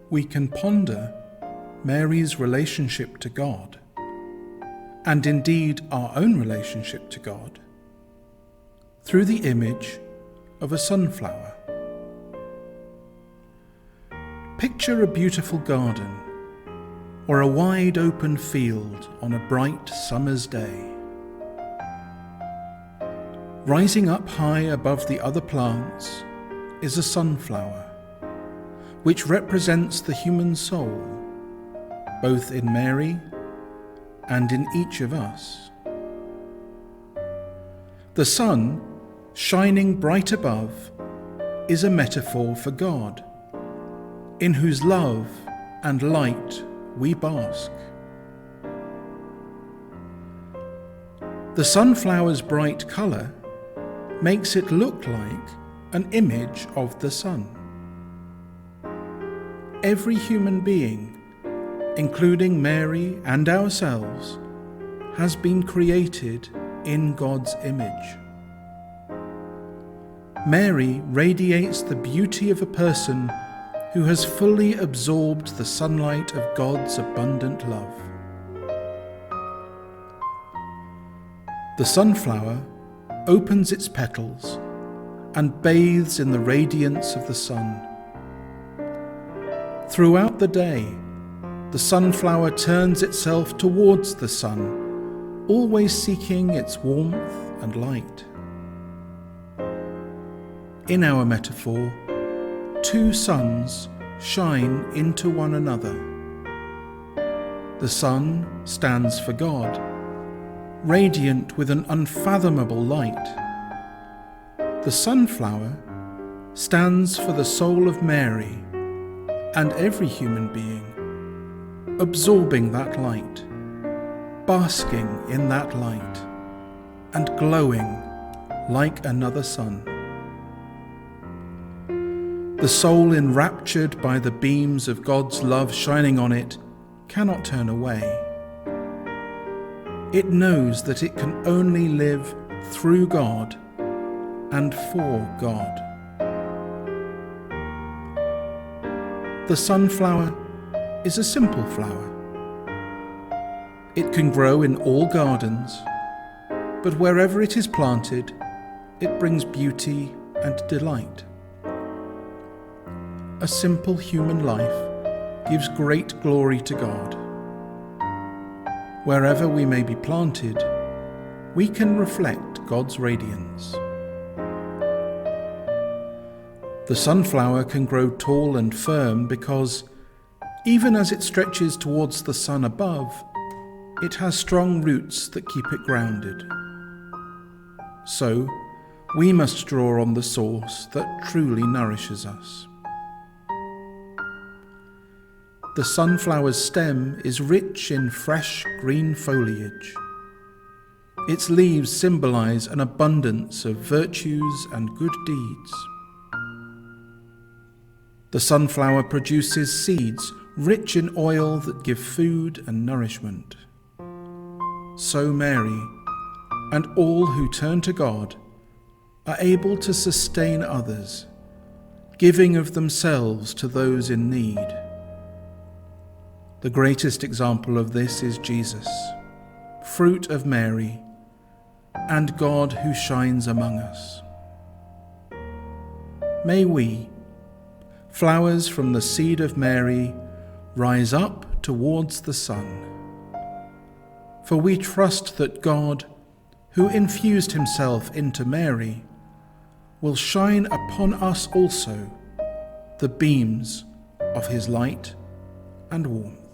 we can ponder Mary's relationship to God, and indeed our own relationship to God, through the image of a sunflower. Picture a beautiful garden or a wide open field on a bright summer's day. Rising up high above the other plants is a sunflower, which represents the human soul, both in Mary and in each of us. The sun, shining bright above, is a metaphor for God, in whose love and light we bask. The sunflower's bright colour makes it look like an image of the sun. Every human being, including Mary and ourselves, has been created in God's image. Mary radiates the beauty of a person who has fully absorbed the sunlight of God's abundant love. The sunflower opens its petals and bathes in the radiance of the sun. Throughout the day, the sunflower turns itself towards the sun, always seeking its warmth and light. In our metaphor, two suns shine into one another. The sun stands for God, radiant with an unfathomable light. The sunflower stands for the soul of Mary and every human being, absorbing that light, basking in that light, and glowing like another sun. The soul, enraptured by the beams of God's love shining on it, cannot turn away. It knows that it can only live through God and for God. The sunflower is a simple flower. It can grow in all gardens, but wherever it is planted, it brings beauty and delight. A simple human life gives great glory to God. Wherever we may be planted, we can reflect God's radiance. The sunflower can grow tall and firm because, even as it stretches towards the sun above, it has strong roots that keep it grounded. So, we must draw on the source that truly nourishes us. The sunflower's stem is rich in fresh green foliage. Its leaves symbolize an abundance of virtues and good deeds. The sunflower produces seeds rich in oil that give food and nourishment. So Mary, and all who turn to God, are able to sustain others, giving of themselves to those in need. The greatest example of this is Jesus, fruit of Mary, and God who shines among us. May we, flowers from the seed of Mary, rise up towards the sun. For we trust that God, who infused himself into Mary, will shine upon us also the beams of his light and warmth.